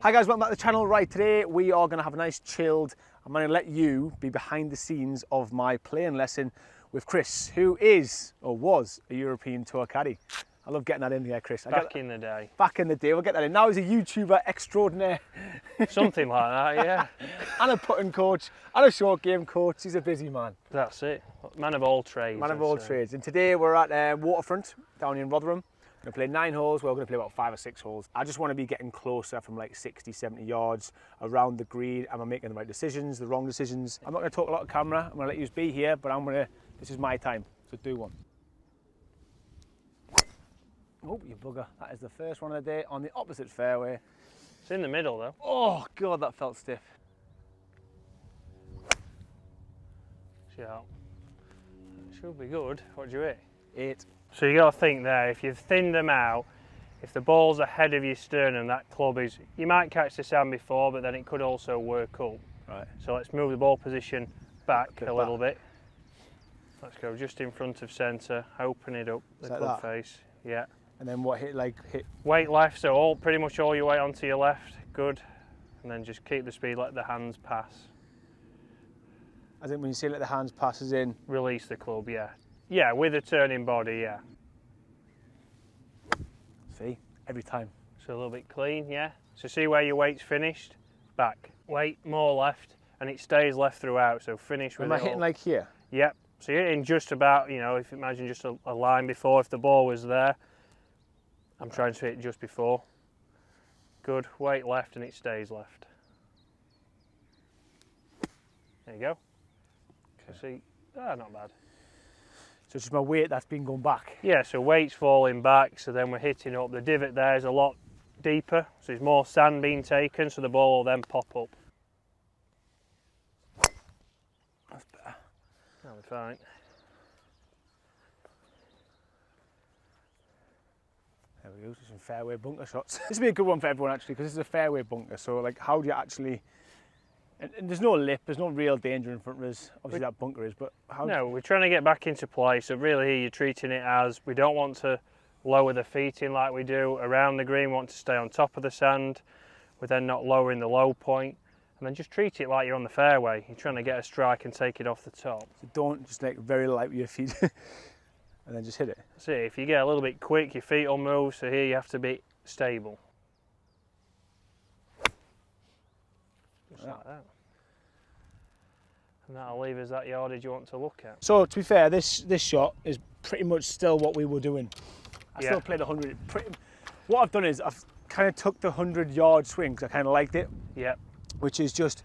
Hi guys, welcome back to the channel. Right, today we are going to have a nice chilled, I'm going to let you be behind the scenes of my playing lesson with Chris, who is, or was, a European Tour caddy. I love getting that in there, Chris. Back in the day. Back in the day, we'll get that in. Now he's a YouTuber extraordinaire. Something like that, yeah. And a putting coach, and a short game coach. He's a busy man. That's it. Man of all trades. Man of all trades. And today we're at Waterfront, down here in Rotherham. We're going to play 9 holes, we're going to play about 5 or 6 holes. I just want to be getting closer from like 60, 70 yards around the green. Am I making the right decisions, the wrong decisions? I'm not going to talk a lot of camera, I'm going to let you be here, but this is my time, so do one. Oh, you bugger. That is the first one of the day on the opposite fairway. It's in the middle though. Oh God, that felt stiff. Yeah. Should be good. What do you hit? 8. So you got to think there, if you've thinned them out, if the ball's ahead of your sternum, that club is, you might catch the sand before, but then it could also work up. Right. So let's move the ball position back a little bit. Let's go just in front of centre, open it up, the club face. Yeah. And then what, hit? Weight left, so pretty much all your weight onto your left, good. And then just keep the speed, let the hands pass. I think when you say let the hands passes in. Release the club, yeah. Yeah, with a turning body, yeah. See, every time. So a little bit clean, yeah. So see where your weight's finished? Back. Weight more left, and it stays left throughout, so finish with it. Am I hitting like here? Yep. So you're hitting just about, you know, if you imagine just a line before, if the ball was there. I'm trying to hit just before. Good. Weight left, and it stays left. There you go. Okay. See, not bad. So it's just my weight that's been going back? Yeah, so weight's falling back, so then we're hitting up. The divot there is a lot deeper, so there's more sand being taken, so the ball will then pop up. That's better. That'll be fine. There we go, some fairway bunker shots. This would be a good one for everyone actually, because this is a fairway bunker, so like how do you actually... And there's no lip, there's no real danger in front of us. Obviously that bunker is, but how... No, we're trying to get back into play, so really here you're treating it as we don't want to lower the feet in like we do around the green, we want to stay on top of the sand. We're then not lowering the low point, and then just treat it like you're on the fairway. You're trying to get a strike and take it off the top. So don't just like very light with your feet and then just hit it. See, if you get a little bit quick, your feet will move, so here you have to be stable. Just like that. And that'll leave us that yardage you want to look at. So to be fair, this shot is pretty much still what we were doing. I still played 100. What I've done is I've kind of took the 100-yard swing because I kind of liked it. Yeah. Which is just,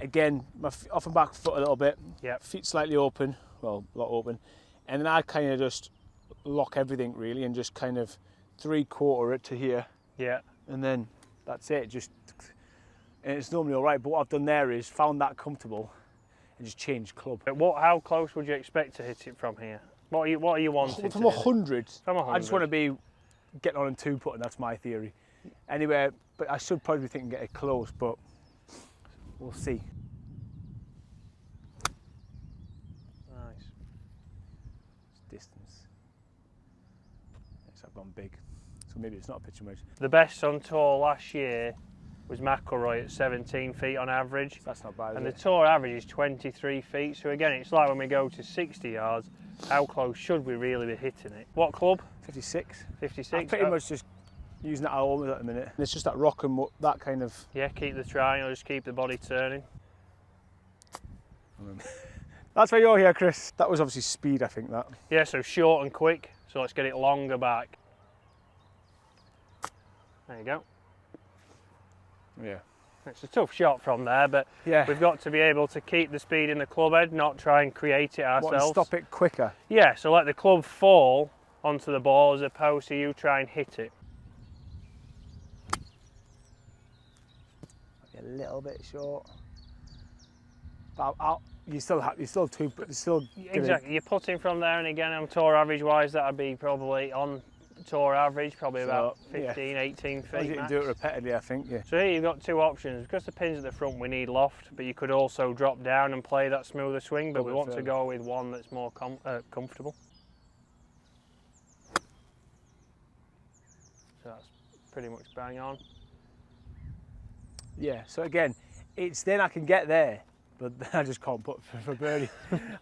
again, my off and back foot a little bit. Yeah. Feet slightly open, well, a lot open. And then I kind of just lock everything really and just kind of 3/4 it to here. Yeah. And then that's it. And it's normally all right. But what I've done there is found that comfortable and just changed club. How close would you expect to hit it from here? What are you wanting? From 100. From 100. I just want to be getting on in 2-putt, and that's my theory. Anyway, but I should probably be thinking get it close, but we'll see. Nice. It's distance. Yes, I've gone big, so maybe it's not a pitching wedge. The best on tour last year was McIlroy at 17 feet on average. So that's not bad, and is the tour average is 23 feet. So again, it's like when we go to 60 yards, how close should we really be hitting it? What club? 56. 56? I'm pretty much just using that at home at the minute. And it's just that rock and that kind of... Yeah, keep the triangle, just keep the body turning. That's why you're here, Chris. That was obviously speed, I think, that. Yeah, so short and quick. So let's get it longer back. There you go. Yeah. It's a tough shot from there, but yeah, we've got to be able to keep the speed in the club head, not try and create it ourselves. Stop it quicker. Yeah, so let the club fall onto the ball as opposed to you try and hit it. A little bit short. But you still Exactly. You're putting from there, and again on tour average wise, that'd be probably on tour average, probably about 15, 18 feet. You can do it repeatedly, I think. Yeah. So here you've got 2 options. Because the pin's at the front, we need loft, but you could also drop down and play that smoother swing. But we want to go with one that's more comfortable. So that's pretty much bang on. Yeah, so again, it's then I can get there, but I just can't put for birdie.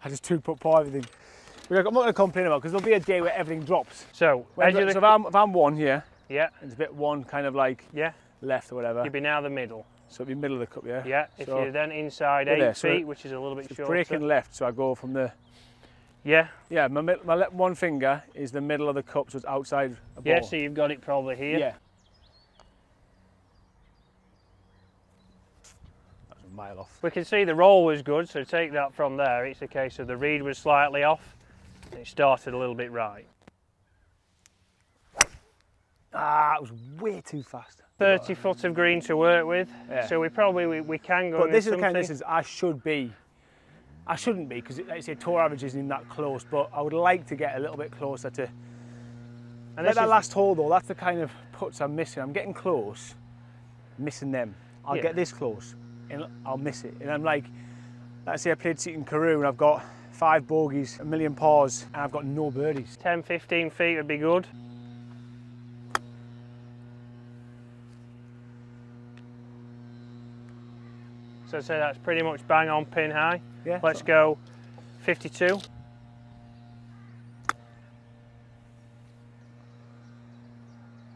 I just put par everything. Which I'm not going to complain about, because there'll be a day where everything drops. So, So if I'm one here, yeah, it's a bit one kind of like left or whatever. you'd be now the middle. So it'd be middle of the cup, yeah? Yeah, if so you're then inside 8 feet, which is a little bit shorter. Breaking left, so I go from the... Yeah. Yeah, my one finger is the middle of the cup, so it's outside the ball. Yeah, so you've got it probably here. Yeah. That's a mile off. We can see the roll was good, so take that from there. It's a case of the read was slightly off, and it started a little bit right. Ah, it was way too fast. 30 foot of green to work with, so we can go. But this is the kind of distance I shouldn't be, because like I say, tour average isn't that close, but I would like to get a little bit closer to. And like that last hole though, that's the kind of putts I'm missing. I'm getting close, missing them. I'll get this close, and I'll miss it. And I'm like, let's say I played Seton Karoo and I've got 5 bogeys, a million pars, and I've got no birdies. 10, 15 feet would be good. So I'd say that's pretty much bang on pin high. Yeah. Let's go 52.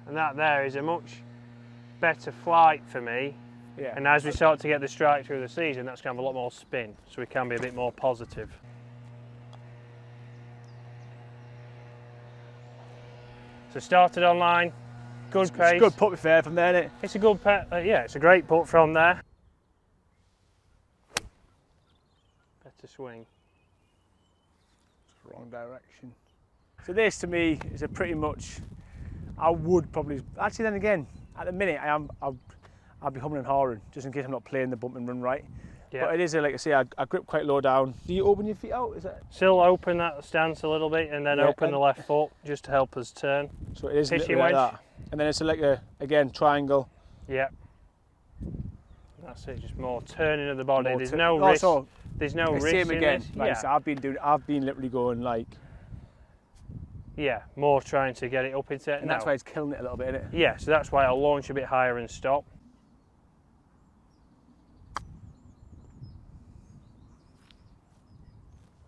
And that there is a much better flight for me. Yeah. And as we start to get the strike through the season, that's going to have a lot more spin, so we can be a bit more positive. So started online, good pace. It's a good putt fair from there, isn't it? It's a good putt, yeah, it's a great putt from there. Better swing. It's wrong direction. So this to me is a pretty much, I would probably, actually then again, at the minute I'll be humming and hawing, just in case I'm not playing the bump and run right. Yeah. But it is, like I say, I grip quite low down. Do you open your feet out? Is that? Still open that stance a little bit, and then open the left foot just to help us turn. So it is a little bit like that. And then it's like a, again, triangle. Yeah. That's it, just more turning of the body. There's no risk. There's no risk same in again. this. Like, so I've been literally going like. Yeah, more trying to get it up into it. And that's why it's killing it a little bit, isn't it? Yeah, so that's why I'll launch a bit higher and stop.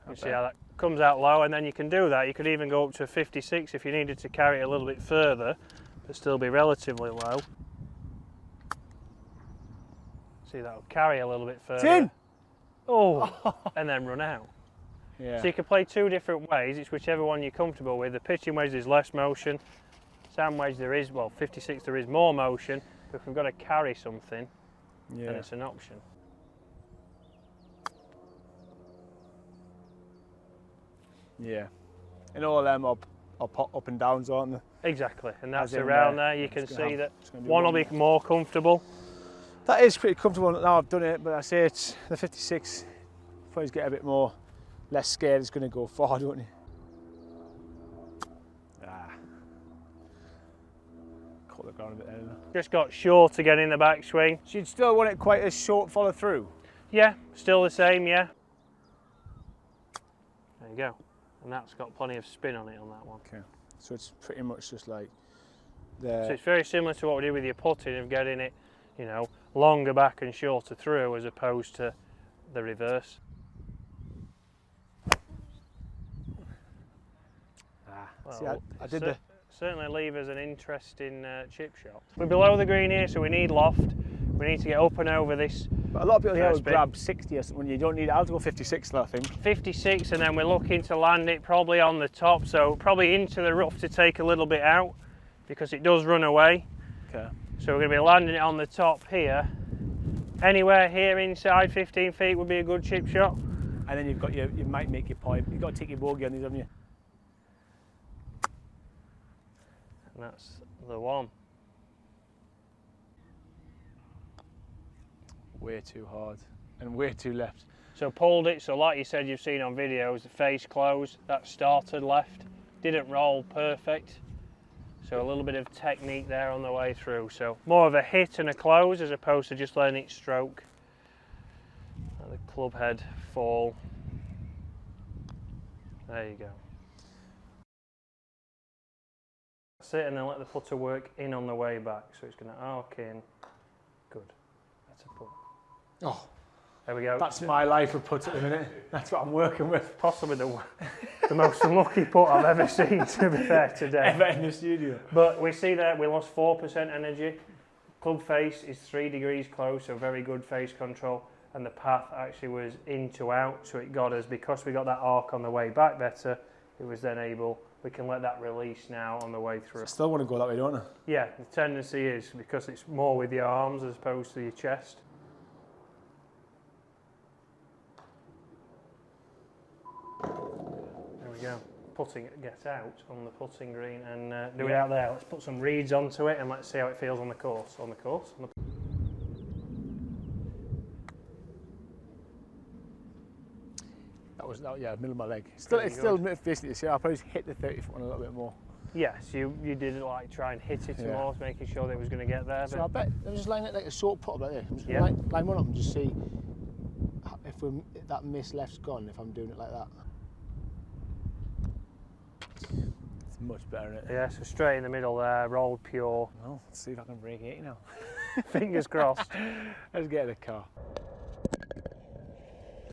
You see how that comes out low, and then you can do that. You could even go up to a 56 if you needed to carry it a little bit further, but still be relatively low. See, that'll carry a little bit further. Tin! Oh, and then run out. Yeah. So you can play 2 different ways. It's whichever one you're comfortable with. The pitching wedge there's less motion. Sand wedge there is, well, 56 there is more motion. But if we've got to carry something, then it's an option. Yeah. And all of them are up and downs, aren't they? Exactly, and that's around there. You can see that one will be more more comfortable. That is pretty comfortable now I've done it, but I say it's the 56. If I get a bit more, less scared, it's going to go far, don't you? Caught the ground a bit there. Just got short to get in the backswing. So you'd still want it quite a short follow through? Yeah, still the same, yeah. There you go. And that's got plenty of spin on it on that one. Okay. So it's pretty much just like So it's very similar to what we do with your putting of getting it, you know, longer back and shorter through as opposed to the reverse. Well, see, I did certainly leave us an interesting chip shot. We're below the green here, so we need loft. We need to get up and over this. But a lot of people here would grab 60 or something. You don't need. I'll go 56 though, I think. 56, and then we're looking to land it probably on the top, so probably into the rough to take a little bit out because it does run away. Okay. So we're going to be landing it on the top here. Anywhere here inside 15 feet would be a good chip shot. And then you've got you might make your pipe. You've got to take your bogey on these, haven't you? And that's the one. Way too hard and way too left. So pulled it, so like you said you've seen on videos, the face closed, that started left, didn't roll perfect. So a little bit of technique there on the way through. So more of a hit and a close as opposed to just letting it stroke. And the club head fall. There you go. That's it, and then let the putter work in on the way back. So it's going to arc in. Good. better putt. Oh, There we go. that's my life of putt at the minute. That's what I'm working with. Possibly the most unlucky putt I've ever seen, to be fair, today. Ever in the studio. But we see that we lost 4% energy. Club face is 3 degrees close, so very good face control. And the path actually was in to out, so it got us, because we got that arc on the way back better, it was then able, we can let that release now on the way through. I still want to go that way, don't I? Yeah, the tendency is, because it's more with your arms as opposed to your chest. There we go. Putting it, get out on the putting green and do it out there. Let's put some reeds onto it and let's see how it feels on the course. On the course. That, yeah, middle of my leg. Still, it's still basically, see, I'll probably hit the 30 foot one a little bit more. Yes, you did like try and hit it more, making sure that it was going to get there. So I bet I'm just laying it like a short putt like this. I'm just line one up and just see if that miss left's gone. If I'm doing it like that, it's much better, isn't it? Yeah, so straight in the middle there, rolled pure. Well, let's see if I can break 80 now. Fingers crossed. Let's get in the car.